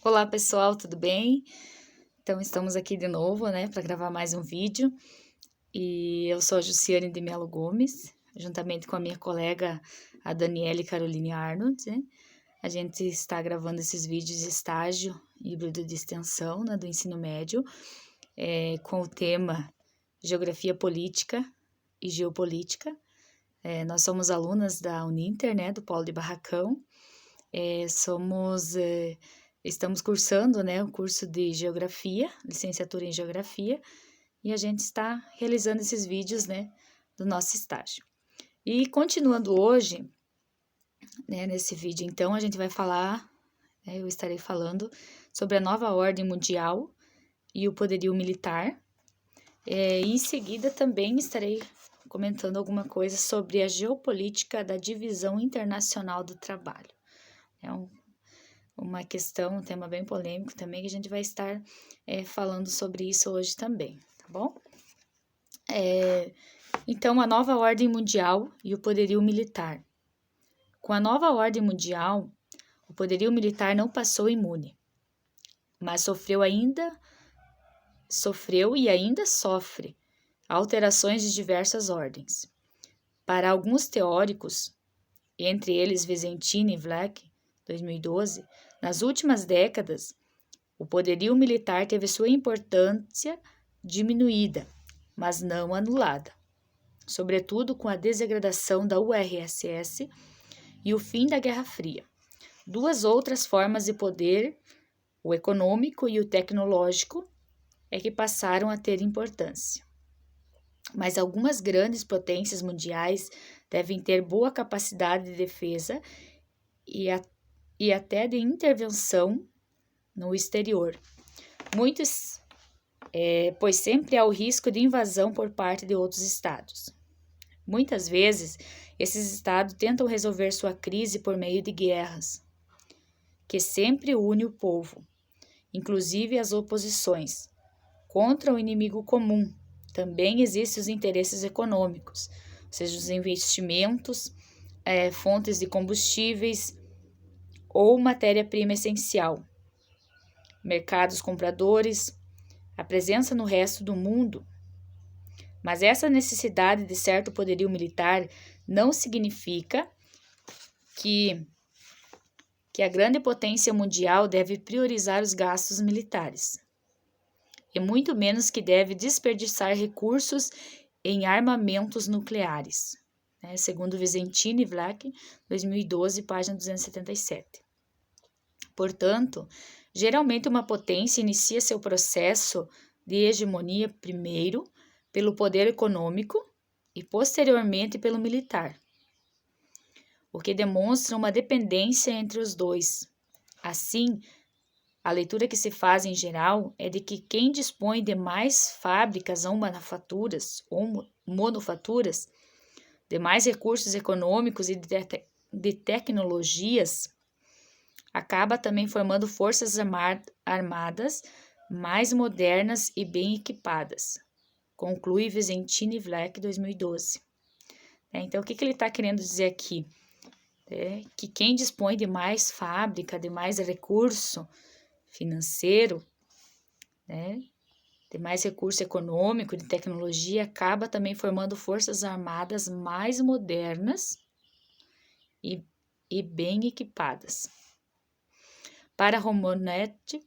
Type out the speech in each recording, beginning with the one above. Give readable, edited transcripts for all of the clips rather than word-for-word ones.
Olá pessoal, tudo bem? Então estamos aqui de novo, para gravar mais um vídeo. E eu sou a Jussiane de Melo Gomes, juntamente com a minha colega, a Daniele Caroline Arnold, né? A gente está gravando esses vídeos de estágio híbrido de extensão, do ensino médio, com o tema Geografia Política e Geopolítica. Nós somos alunas da Uninter, do Polo de Barracão. Estamos cursando, o curso de Geografia, licenciatura em Geografia, e a gente está realizando esses vídeos, do nosso estágio. E continuando hoje, nesse vídeo, então, a gente vai falar, eu estarei falando sobre a nova ordem mundial e o poderio militar. E em seguida também estarei comentando alguma coisa sobre a geopolítica da divisão internacional do trabalho. Uma questão, um tema bem polêmico também, que a gente vai estar falando sobre isso hoje também, tá bom? Então, a nova ordem mundial e o poderio militar. Com a nova ordem mundial, o poderio militar não passou imune, mas sofreu e ainda sofre alterações de diversas ordens. Para alguns teóricos, entre eles Vizzentini e Vlecki, 2012, nas últimas décadas, o poderio militar teve sua importância diminuída, mas não anulada, sobretudo com a desagradação da URSS e o fim da Guerra Fria. Duas outras formas de poder, o econômico e o tecnológico, que passaram a ter importância. Mas algumas grandes potências mundiais devem ter boa capacidade de defesa e até de intervenção no exterior. Pois sempre há o risco de invasão por parte de outros estados. Muitas vezes, esses estados tentam resolver sua crise por meio de guerras, que sempre une o povo, inclusive as oposições, contra o inimigo comum. Também existem os interesses econômicos, ou seja, os investimentos, fontes de combustíveis ou matéria-prima essencial, mercados compradores, a presença no resto do mundo. Mas essa necessidade de certo poderio militar não significa que a grande potência mundial deve priorizar os gastos militares, e muito menos que deve desperdiçar recursos em armamentos nucleares, segundo Vizzentini e Vlecki, 2012, página 277. Portanto, geralmente uma potência inicia seu processo de hegemonia primeiro pelo poder econômico e posteriormente pelo militar, o que demonstra uma dependência entre os dois. Assim, a leitura que se faz em geral é de que quem dispõe de mais fábricas ou manufaturas, de mais recursos econômicos e de tecnologias, acaba também formando forças armadas mais modernas e bem equipadas, conclui Vizzentini e Vlecki, 2012. Então, o que ele está querendo dizer aqui? Que quem dispõe de mais fábrica, de mais recurso financeiro, de mais recurso econômico, de tecnologia, acaba também formando forças armadas mais modernas e bem equipadas. Para Romonetti,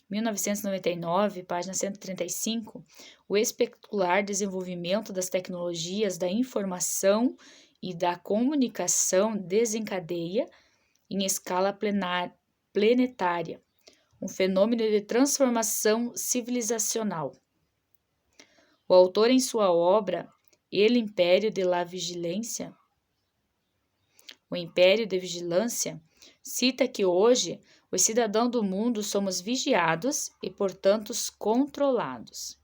1999, página 135, o espetacular desenvolvimento das tecnologias da informação e da comunicação desencadeia, em escala planetária, um fenômeno de transformação civilizacional. O autor, em sua obra El Império de la Vigilância, o Império de Vigilância, cita que hoje os cidadãos do mundo somos vigiados e, portanto, controlados.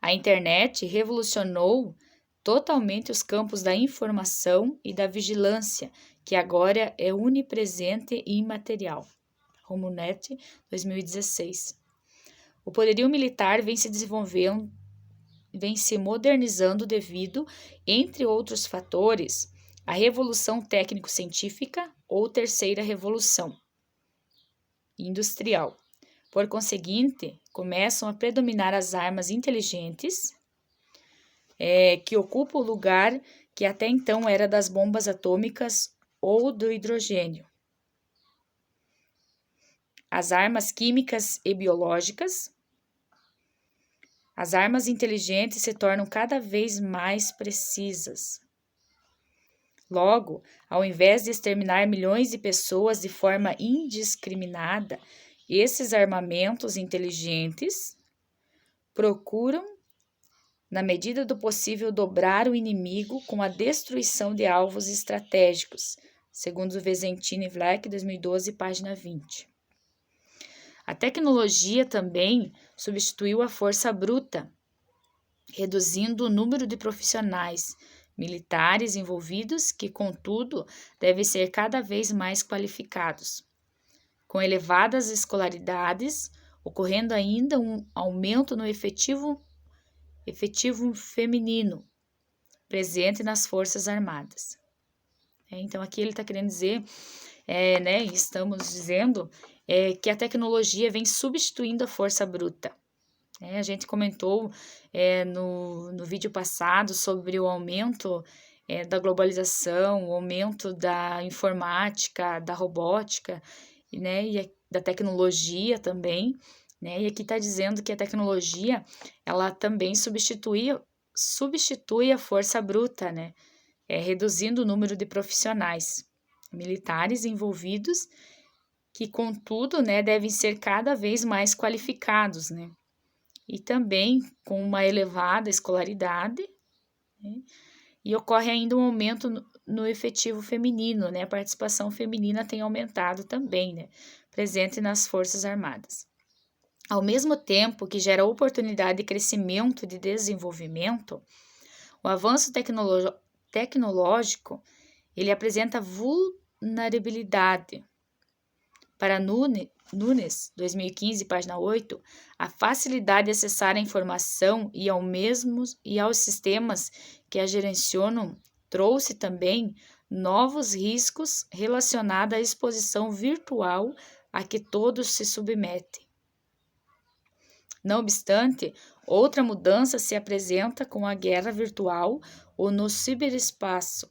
A internet revolucionou totalmente os campos da informação e da vigilância, que agora é onipresente e imaterial. Romonetti, 2016. O poderio militar vem se desenvolvendo, vem se modernizando devido, entre outros fatores, à revolução técnico-científica ou terceira revolução. industrial. Por conseguinte, começam a predominar as armas inteligentes, que ocupam o lugar que até então era das bombas atômicas ou do hidrogênio. As armas químicas e biológicas. As armas inteligentes se tornam cada vez mais precisas. Logo, ao invés de exterminar milhões de pessoas de forma indiscriminada, esses armamentos inteligentes procuram, na medida do possível, dobrar o inimigo com a destruição de alvos estratégicos, segundo Visentin e Vlach, 2012, página 20. A tecnologia também substituiu a força bruta, reduzindo o número de profissionais militares envolvidos que, contudo, devem ser cada vez mais qualificados. Com elevadas escolaridades, ocorrendo ainda um aumento no efetivo feminino presente nas Forças Armadas. Então, aqui ele está querendo dizer, estamos dizendo que a tecnologia vem substituindo a força bruta. A gente comentou no vídeo passado sobre o aumento da globalização, o aumento da informática, da robótica, e da tecnologia também, e aqui está dizendo que a tecnologia, ela também substitui a força bruta, reduzindo o número de profissionais militares envolvidos, que, contudo, devem ser cada vez mais qualificados, e também com uma elevada escolaridade, e ocorre ainda um aumento no efetivo feminino, a participação feminina tem aumentado também, presente nas Forças Armadas. Ao mesmo tempo que gera oportunidade de crescimento e de desenvolvimento, o avanço tecnológico, ele apresenta vulnerabilidade. Para Nunes, 2015, página 8, a facilidade de acessar a informação e aos sistemas que a gerenciam trouxe também novos riscos relacionados à exposição virtual a que todos se submetem. Não obstante, outra mudança se apresenta com a guerra virtual ou no ciberespaço,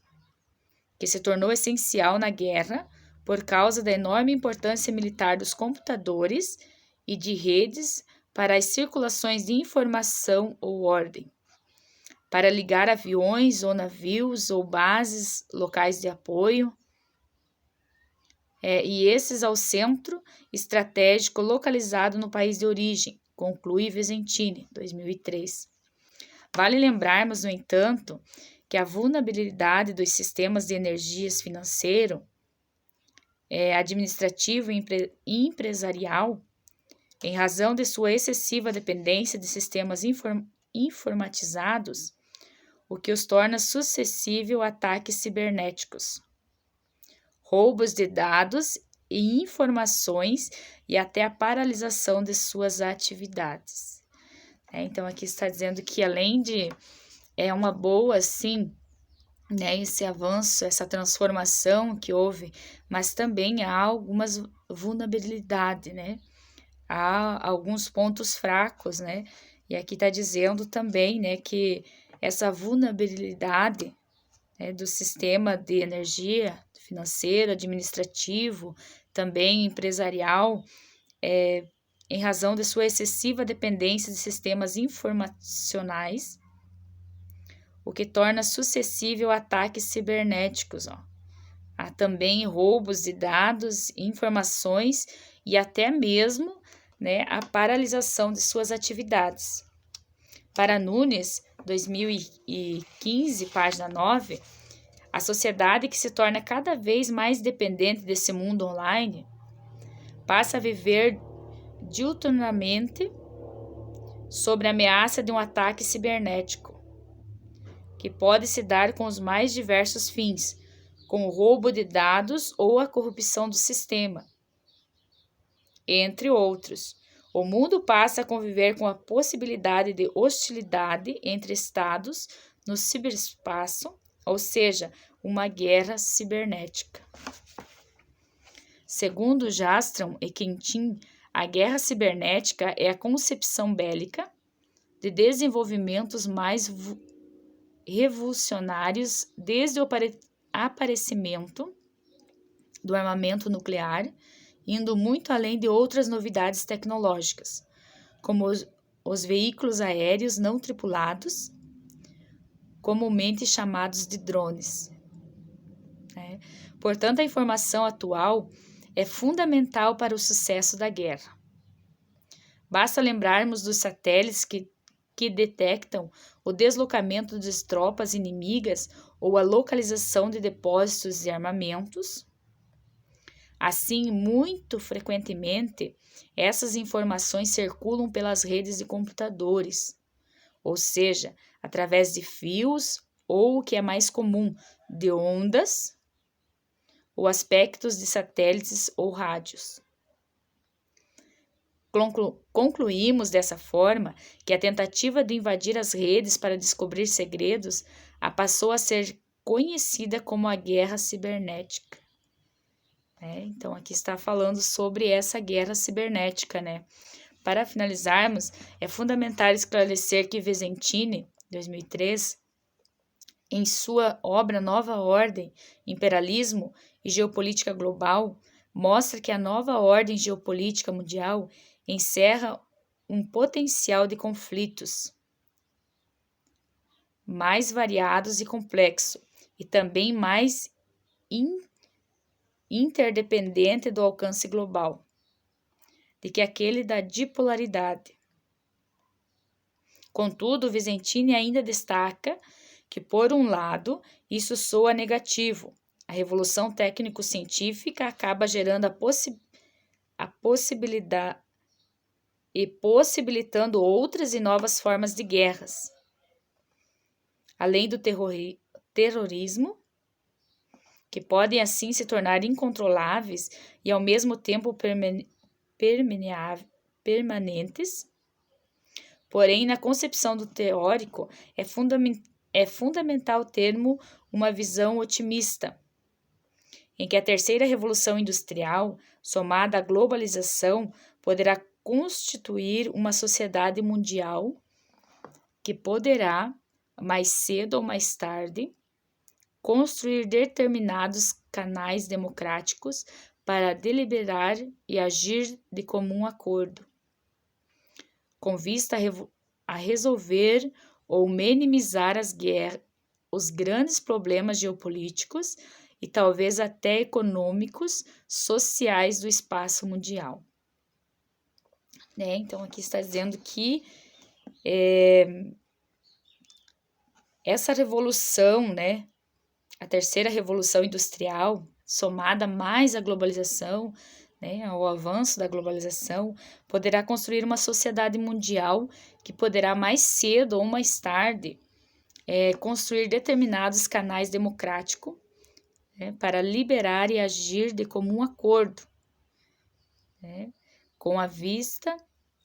que se tornou essencial na guerra por causa da enorme importância militar dos computadores e de redes para as circulações de informação ou ordem, para ligar aviões ou navios ou bases locais de apoio, e esses ao centro estratégico localizado no país de origem, conclui Visentin, 2003. Vale lembrarmos, no entanto, que a vulnerabilidade dos sistemas de energias financeiro, administrativo e empresarial, em razão de sua excessiva dependência de sistemas informatizados, o que os torna suscetível a ataques cibernéticos, roubos de dados e informações e até a paralisação de suas atividades. Então, aqui está dizendo que além de uma boa, sim, esse avanço, essa transformação que houve, mas também há algumas vulnerabilidades, há alguns pontos fracos, e aqui está dizendo também, que essa vulnerabilidade do sistema de energia financeiro, administrativo, também empresarial, em razão de sua excessiva dependência de sistemas informacionais, o que torna suscetível a ataques cibernéticos. Há também roubos de dados, informações e até mesmo a paralisação de suas atividades. Para Nunes, 2015, página 9, a sociedade que se torna cada vez mais dependente desse mundo online passa a viver diuturnamente sobre a ameaça de um ataque cibernético, que pode se dar com os mais diversos fins, com o roubo de dados ou a corrupção do sistema, entre outros. O mundo passa a conviver com a possibilidade de hostilidade entre estados no ciberespaço, ou seja, uma guerra cibernética. Segundo Jastram e Quintin, a guerra cibernética é a concepção bélica de desenvolvimentos mais revolucionários desde o aparecimento do armamento nuclear, indo muito além de outras novidades tecnológicas, como os veículos aéreos não tripulados, comumente chamados de drones. Portanto, a informação atual é fundamental para o sucesso da guerra. Basta lembrarmos dos satélites que detectam o deslocamento de tropas inimigas ou a localização de depósitos de armamentos. Assim, muito frequentemente, essas informações circulam pelas redes de computadores, ou seja, através de fios ou, o que é mais comum, de ondas ou aspectos de satélites ou rádios. Concluímos dessa forma que a tentativa de invadir as redes para descobrir segredos passou a ser conhecida como a guerra cibernética. Então, aqui está falando sobre essa guerra cibernética, né? Para finalizarmos, é fundamental esclarecer que Vizzentini, 2003, em sua obra Nova Ordem, Imperialismo e Geopolítica Global, mostra que a nova ordem geopolítica mundial encerra um potencial de conflitos mais variados e complexo, e também mais interdependente do alcance global, de que aquele da dipolaridade. Contudo, Vizzentini ainda destaca que, por um lado, isso soa negativo. A revolução técnico-científica acaba gerando a possibilidade e possibilitando outras e novas formas de guerras. Além do terrorismo, que podem assim se tornar incontroláveis e ao mesmo tempo permanentes. Porém, na concepção do teórico, é fundamental termos uma visão otimista, em que a terceira revolução industrial, somada à globalização, poderá constituir uma sociedade mundial que poderá, mais cedo ou mais tarde, construir determinados canais democráticos para deliberar e agir de comum acordo, com vista a resolver ou minimizar os grandes problemas geopolíticos e talvez até econômicos, sociais do espaço mundial. Então, aqui está dizendo que essa revolução, a terceira revolução industrial, somada mais à globalização, ao avanço da globalização, poderá construir uma sociedade mundial que poderá mais cedo ou mais tarde construir determinados canais democráticos para liberar e agir de comum acordo, com a vista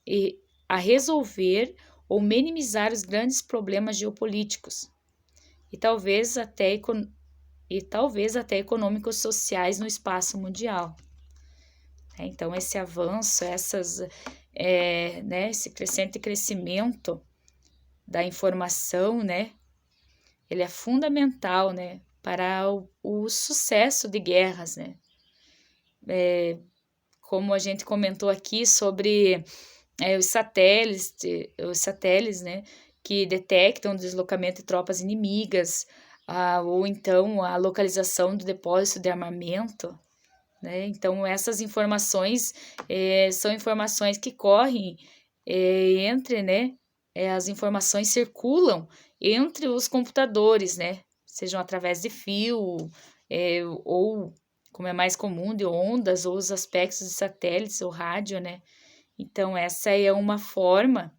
e a resolver ou minimizar os grandes problemas geopolíticos e talvez até econômicos sociais no espaço mundial. Então, esse avanço, esse crescimento da informação, ele é fundamental, para o sucesso de guerras, como a gente comentou aqui sobre os satélites, que detectam o deslocamento de tropas inimigas, ou então a localização do depósito de armamento. Então, essas informações são informações que correm as informações circulam entre os computadores, sejam através de fio, ou, como é mais comum, de ondas, ou os aspectos de satélites ou rádio, Então, essa é uma forma,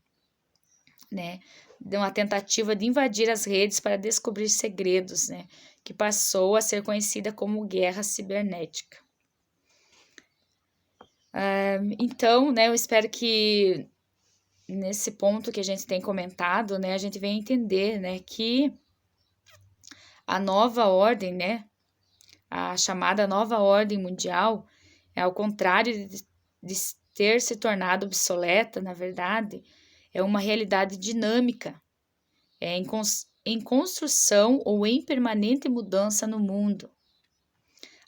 de uma tentativa de invadir as redes para descobrir segredos, que passou a ser conhecida como guerra cibernética. Então, eu espero que nesse ponto que a gente tem comentado, a gente venha entender, que a nova ordem, a chamada nova ordem mundial, Ao contrário de ter se tornado obsoleta, na verdade, é uma realidade dinâmica, em construção ou em permanente mudança no mundo.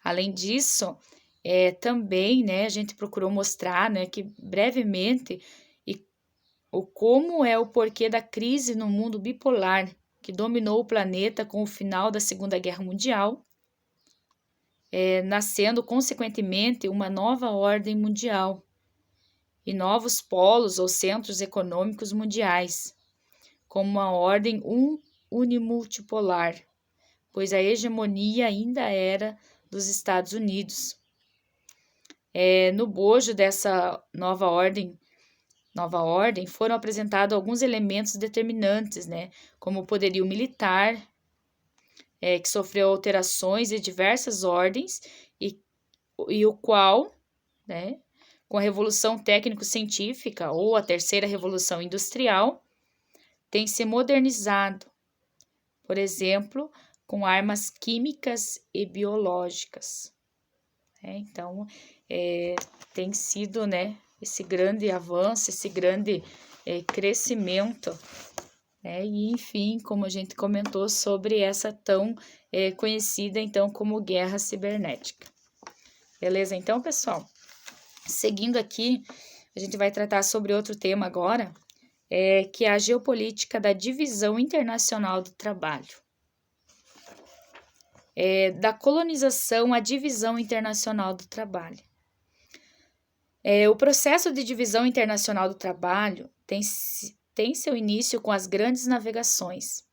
Além disso, também, né, a gente procurou mostrar, né, que brevemente como é o porquê da crise no mundo bipolar que dominou o planeta com o final da Segunda Guerra Mundial, nascendo consequentemente uma nova ordem mundial e novos polos ou centros econômicos mundiais, como uma ordem unimultipolar, pois a hegemonia ainda era dos Estados Unidos. No bojo dessa nova ordem foram apresentados alguns elementos determinantes, né, como o poderio militar, que sofreu alterações de diversas ordens e o qual, né, com a Revolução Técnico-Científica ou a Terceira Revolução Industrial, tem se modernizado, por exemplo, com armas químicas e biológicas. Então, tem sido, né, esse grande avanço, esse grande crescimento, né? E, enfim, como a gente comentou sobre essa tão conhecida, então, como guerra cibernética. Beleza? Então, pessoal, seguindo aqui, a gente vai tratar sobre outro tema agora, que é a geopolítica da divisão internacional do trabalho. Da colonização à divisão internacional do trabalho. O processo de divisão internacional do trabalho tem seu início com as grandes navegações,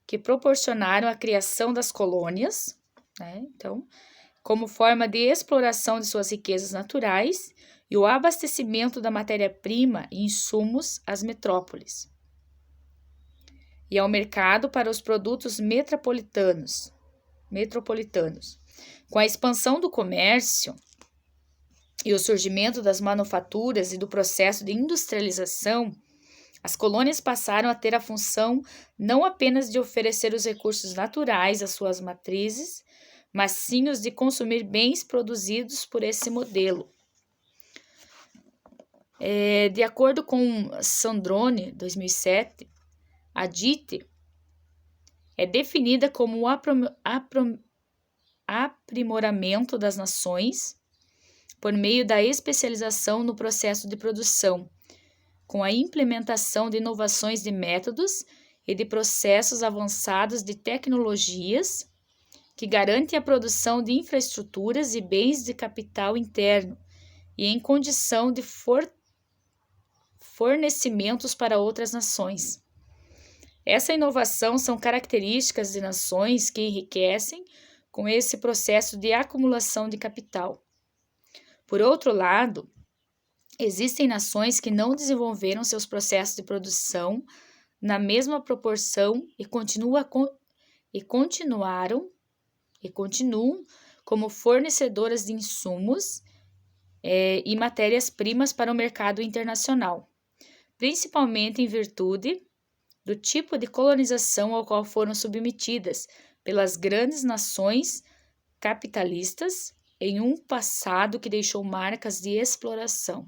que proporcionaram a criação das colônias, né? Então, como forma de exploração de suas riquezas naturais e o abastecimento da matéria-prima e insumos às metrópoles, e ao mercado para os produtos metropolitanos. Com a expansão do comércio e o surgimento das manufaturas e do processo de industrialização, as colônias passaram a ter a função não apenas de oferecer os recursos naturais às suas matrizes, mas sim os de consumir bens produzidos por esse modelo. De acordo com Sandrone, 2007, a DIT é definida como o aprimoramento das nações por meio da especialização no processo de produção, com a implementação de inovações de métodos e de processos avançados de tecnologias que garantem a produção de infraestruturas e bens de capital interno e em condição de fornecimentos para outras nações. Essa inovação são características de nações que enriquecem com esse processo de acumulação de capital. Por outro lado, existem nações que não desenvolveram seus processos de produção na mesma proporção e continuam como fornecedoras de insumos e matérias-primas para o mercado internacional, principalmente em virtude do tipo de colonização ao qual foram submetidas pelas grandes nações capitalistas em um passado que deixou marcas de exploração,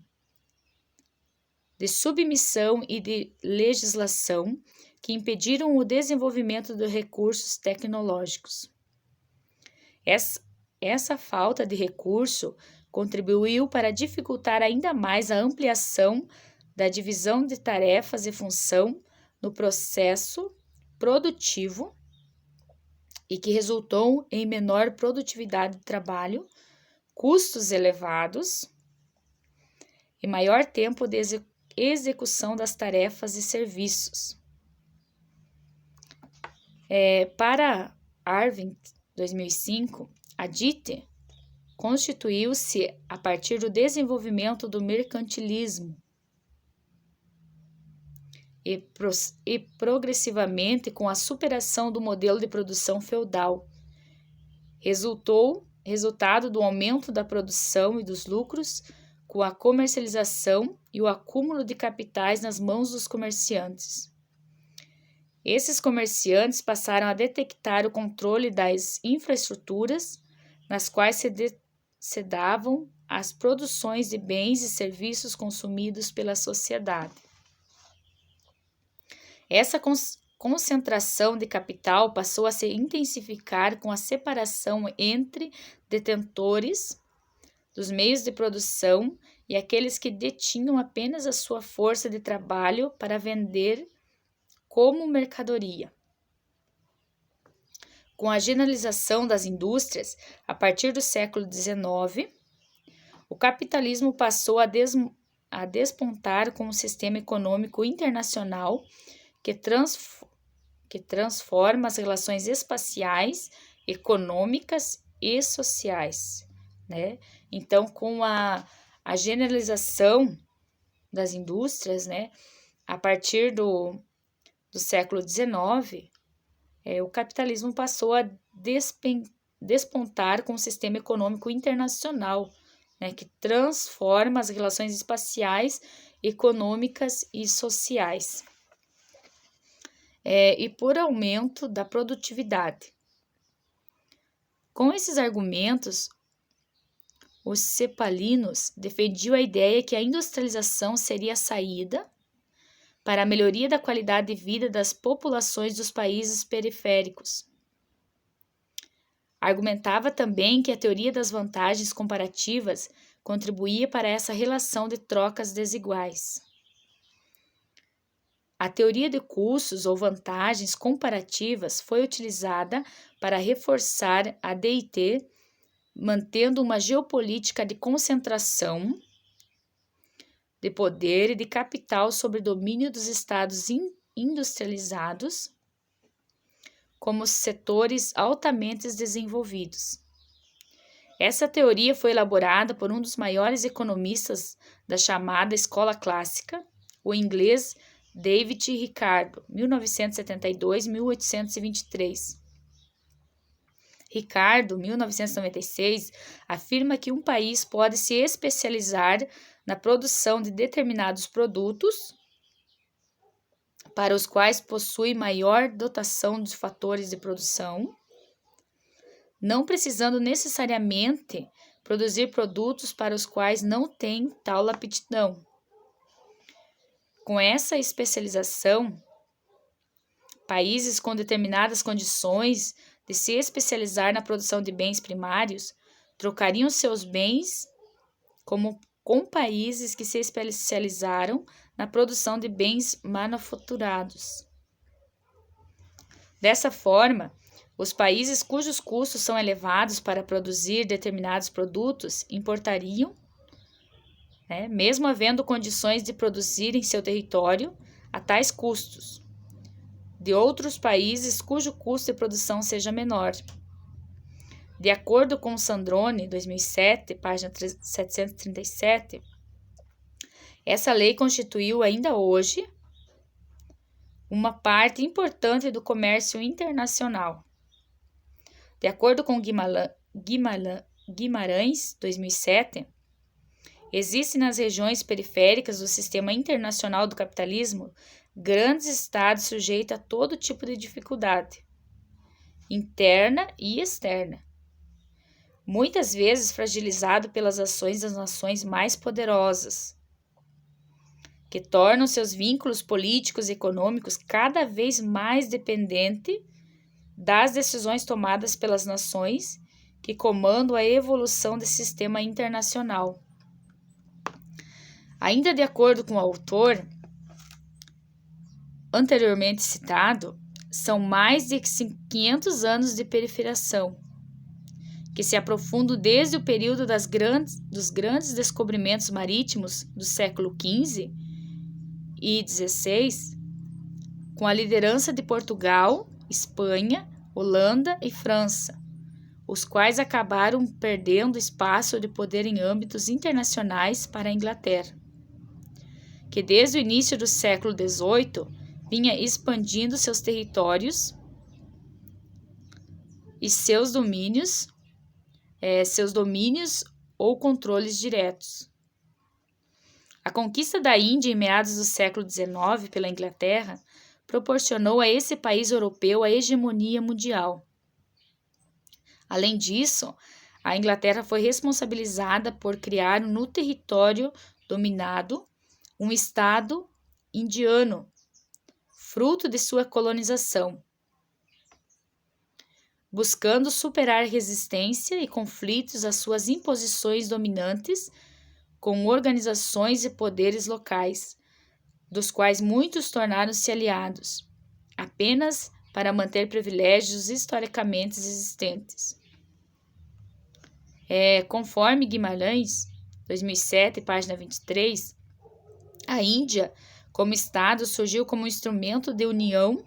de submissão e de legislação que impediram o desenvolvimento de recursos tecnológicos. Essa falta de recurso contribuiu para dificultar ainda mais a ampliação da divisão de tarefas e função no processo produtivo e que resultou em menor produtividade de trabalho, custos elevados e maior tempo de execução das tarefas e serviços. Para Arvind, 2005, a DIT constituiu-se a partir do desenvolvimento do mercantilismo e progressivamente com a superação do modelo de produção feudal. Resultado do aumento da produção e dos lucros com a comercialização e o acúmulo de capitais nas mãos dos comerciantes. Esses comerciantes passaram a detectar o controle das infraestruturas nas quais se davam às produções de bens e serviços consumidos pela sociedade. Essa concentração de capital passou a se intensificar com a separação entre detentores dos meios de produção e aqueles que detinham apenas a sua força de trabalho para vender como mercadoria. Com a generalização das indústrias, a partir do século XIX, o capitalismo passou a despontar como um sistema econômico internacional que transforma as relações espaciais, econômicas e sociais, né? Então, com a generalização das indústrias, né, a partir do século XIX, o capitalismo passou a despontar com um sistema econômico internacional, né, que transforma as relações espaciais, econômicas e sociais. E por aumento da produtividade. Com esses argumentos, os cepalinos defendiam a ideia que a industrialização seria a saída para a melhoria da qualidade de vida das populações dos países periféricos. Argumentava também que a teoria das vantagens comparativas contribuía para essa relação de trocas desiguais. A teoria de custos ou vantagens comparativas foi utilizada para reforçar a DIT, mantendo uma geopolítica de concentração de poder e de capital sobre o domínio dos estados industrializados como setores altamente desenvolvidos. Essa teoria foi elaborada por um dos maiores economistas da chamada Escola Clássica, o inglês David Ricardo, 1972-1823. Ricardo, 1996, afirma que um país pode se especializar na produção de determinados produtos para os quais possui maior dotação de fatores de produção, não precisando necessariamente produzir produtos para os quais não tem tal aptidão. Com essa especialização, países com determinadas condições de se especializar na produção de bens primários trocariam seus bens com países que se especializaram na produção de bens manufaturados. Dessa forma, os países cujos custos são elevados para produzir determinados produtos importariam, mesmo havendo condições de produzir em seu território a tais custos, de outros países cujo custo de produção seja menor. De acordo com Sandrone, 2007, página 737, essa lei constituiu ainda hoje uma parte importante do comércio internacional. De acordo com Guimarães, 2007, existem nas regiões periféricas do sistema internacional do capitalismo grandes estados sujeitos a todo tipo de dificuldade, interna e externa, muitas vezes fragilizado pelas ações das nações mais poderosas, que tornam seus vínculos políticos e econômicos cada vez mais dependentes das decisões tomadas pelas nações que comandam a evolução desse sistema internacional. Ainda de acordo com o autor anteriormente citado, são mais de 500 anos de periferização, que se aprofundam desde o período dos grandes descobrimentos marítimos do século XV e XVI, com a liderança de Portugal, Espanha, Holanda e França, os quais acabaram perdendo espaço de poder em âmbitos internacionais para a Inglaterra, que desde o início do século XVIII vinha expandindo seus territórios e seus domínios ou controles diretos. A conquista da Índia em meados do século XIX pela Inglaterra proporcionou a esse país europeu a hegemonia mundial. Além disso, a Inglaterra foi responsabilizada por criar no território dominado um estado indiano, fruto de sua colonização, buscando superar resistência e conflitos às suas imposições dominantes com organizações e poderes locais, dos quais muitos tornaram-se aliados, apenas para manter privilégios historicamente existentes. Conforme Guimarães, 2007, página 23, a Índia, como Estado, surgiu como instrumento de união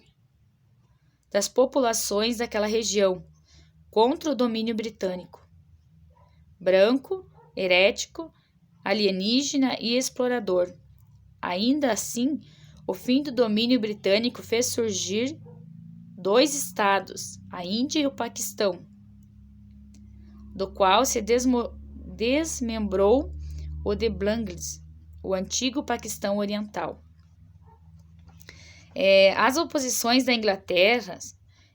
das populações daquela região contra o domínio britânico, branco, herético, alienígena e explorador. Ainda assim, o fim do domínio britânico fez surgir 2 estados, a Índia e o Paquistão, do qual se desmembrou o de Bangladesh, o antigo Paquistão Oriental. As oposições da Inglaterra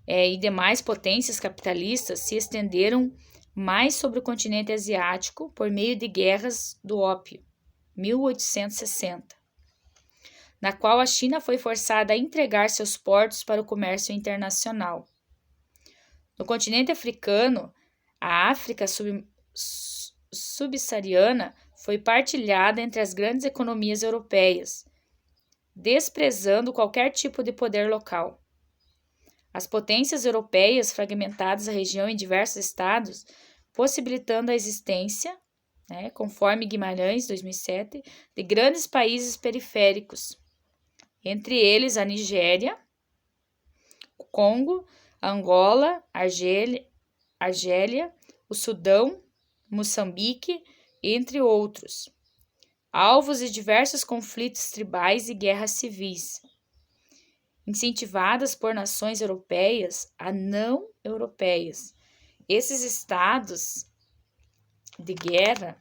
e demais potências capitalistas se estenderam mais sobre o continente asiático por meio de guerras do ópio, 1860, na qual a China foi forçada a entregar seus portos para o comércio internacional. No continente africano, a África subsaariana foi partilhada entre as grandes economias europeias, desprezando qualquer tipo de poder local. As potências europeias fragmentadas a região em diversos estados, possibilitando a existência, conforme Guimarães, 2007, de grandes países periféricos, entre eles a Nigéria, o Congo, Angola, Argélia, o Sudão, Moçambique, entre outros, alvos de diversos conflitos tribais e guerras civis, incentivadas por nações europeias a não europeias. Esses estados de guerra,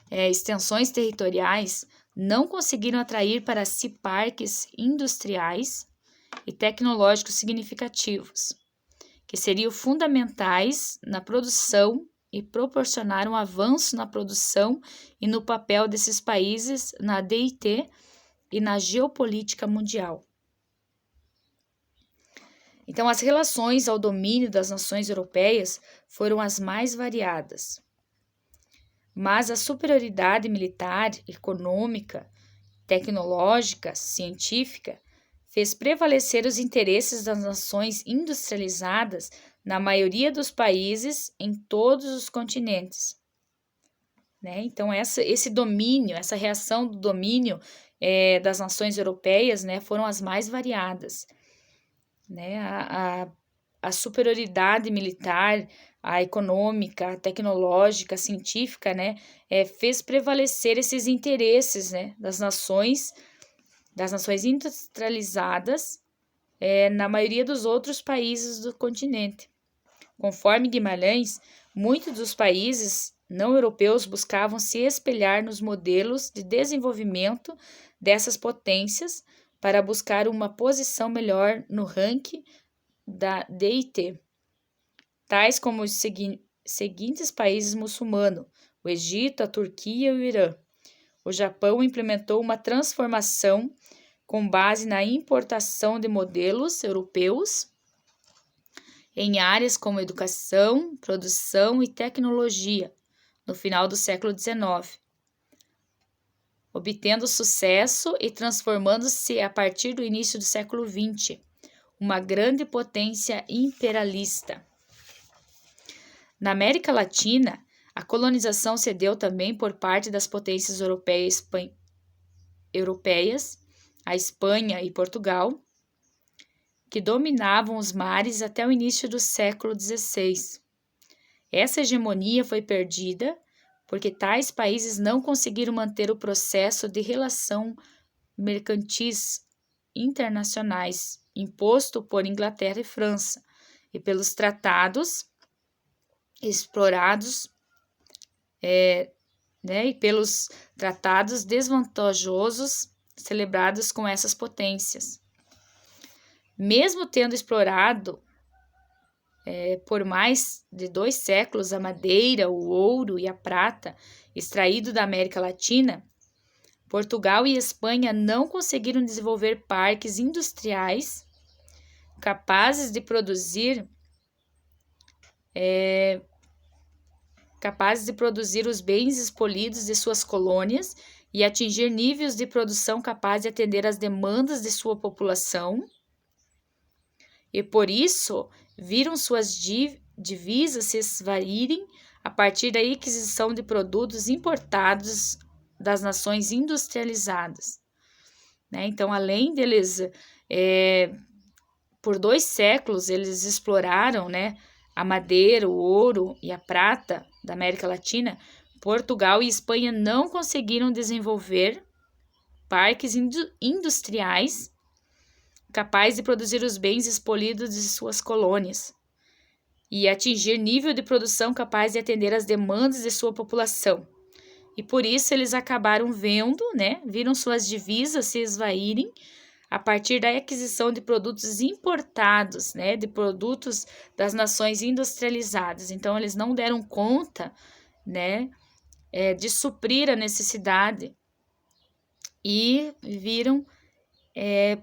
extensões territoriais, não conseguiram atrair para si parques industriais e tecnológicos significativos, que seriam fundamentais na produção e proporcionaram um avanço na produção e no papel desses países na DIT e na geopolítica mundial. Então, as relações ao domínio das nações europeias foram as mais variadas. Mas a superioridade militar, econômica, tecnológica, científica, fez prevalecer os interesses das nações industrializadas na maioria dos países em todos os continentes. Então, esse domínio, essa reação do domínio das nações europeias, foram as mais variadas. A superioridade militar, a econômica, a tecnológica, a científica, fez prevalecer esses interesses, das nações industrializadas na maioria dos outros países do continente. Conforme Guimarães, muitos dos países não europeus buscavam se espelhar nos modelos de desenvolvimento dessas potências para buscar uma posição melhor no ranking da DIT, tais como os seguintes países muçulmanos: o Egito, a Turquia e o Irã. O Japão implementou uma transformação com base na importação de modelos europeus em áreas como educação, produção e tecnologia, no final do século XIX, obtendo sucesso e transformando-se a partir do início do século XX, uma grande potência imperialista. Na América Latina, a colonização se deu também por parte das potências europeias, a Espanha e Portugal, que dominavam os mares até o início do século XVI. Essa hegemonia foi perdida porque tais países não conseguiram manter o processo de relação mercantis internacionais imposto por Inglaterra e França e pelos tratados explorados e pelos tratados desvantajosos celebrados com essas potências. Mesmo tendo explorado por mais de 2 séculos a madeira, o ouro e a prata extraído da América Latina, Portugal e Espanha não conseguiram desenvolver parques industriais capazes de produzir os bens escolhidos de suas colônias e atingir níveis de produção capazes de atender às demandas de sua população. E por isso, viram suas divisas se esvaírem a partir da aquisição de produtos importados das nações industrializadas. Né? Então, além deles, por 2 séculos, eles exploraram, né, a madeira, o ouro e a prata da América Latina, Portugal e Espanha não conseguiram desenvolver parques industriais capazes de produzir os bens escolhidos de suas colônias e atingir nível de produção capaz de atender às demandas de sua população. E por isso eles acabaram viram suas divisas se esvaírem a partir da aquisição de produtos importados, né, de produtos das nações industrializadas. Então, eles não deram conta, né, de suprir a necessidade e viram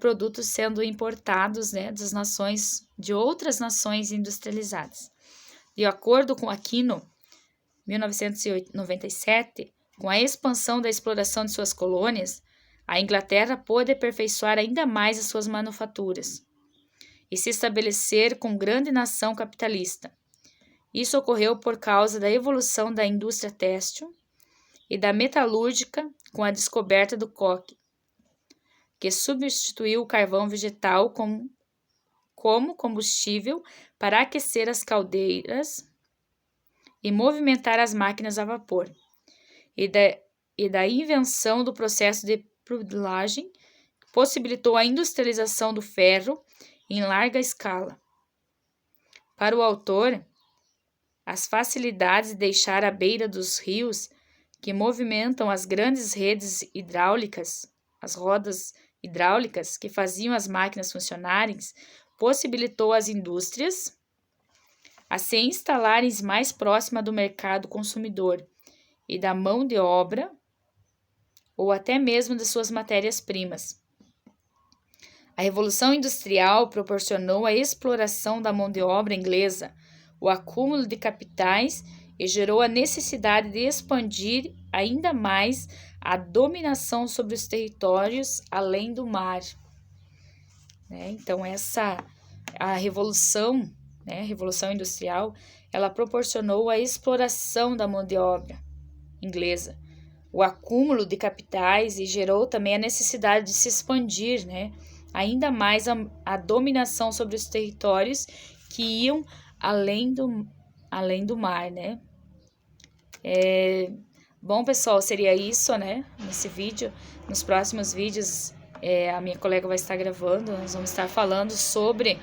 produtos sendo importados, né, de outras nações industrializadas. De acordo com Aquino, 1997, com a expansão da exploração de suas colônias, a Inglaterra pôde aperfeiçoar ainda mais as suas manufaturas e se estabelecer como grande nação capitalista. Isso ocorreu por causa da evolução da indústria têxtil e da metalúrgica com a descoberta do coque, que substituiu o carvão vegetal como combustível para aquecer as caldeiras e movimentar as máquinas a vapor, e da invenção do processo de pudilagem, que possibilitou a industrialização do ferro em larga escala. Para o autor, as facilidades de deixar à beira dos rios que movimentam as grandes redes hidráulicas, as rodas hidráulicas que faziam as máquinas funcionarem, possibilitou às indústrias a se instalarem mais próxima do mercado consumidor e da mão de obra, ou até mesmo de suas matérias-primas. A Revolução Industrial proporcionou a exploração da mão de obra inglesa, o acúmulo de capitais e gerou a necessidade de expandir ainda mais a dominação sobre os territórios além do mar. Então, a Revolução Industrial, ela proporcionou a exploração da mão de obra inglesa, o acúmulo de capitais e gerou também a necessidade de se expandir, ainda mais a dominação sobre os territórios que iam além do mar, Bom, pessoal, seria isso, nesse vídeo. Nos próximos vídeos, a minha colega vai estar gravando, nós vamos estar falando sobre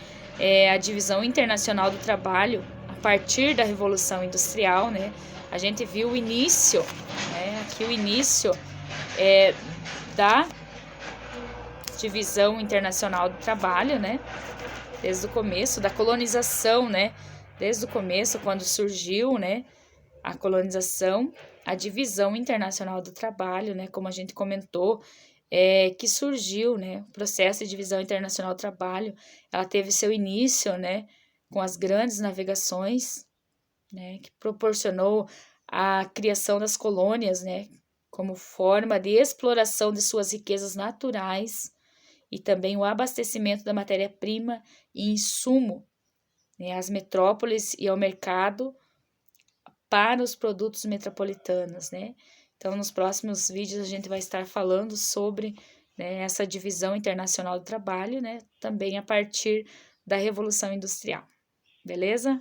a divisão internacional do trabalho a partir da Revolução Industrial, A gente viu o início, aqui o início da divisão internacional do trabalho, Desde o começo da colonização, Desde o começo, quando surgiu, a colonização, a divisão internacional do trabalho, Como a gente comentou, que surgiu, o processo de divisão internacional do trabalho, ela teve seu início, com as grandes navegações, que proporcionou a criação das colônias, como forma de exploração de suas riquezas naturais e também o abastecimento da matéria-prima e insumo, às metrópoles e ao mercado para os produtos metropolitanos, Então, nos próximos vídeos a gente vai estar falando sobre essa divisão internacional do trabalho, também a partir da Revolução Industrial. Beleza?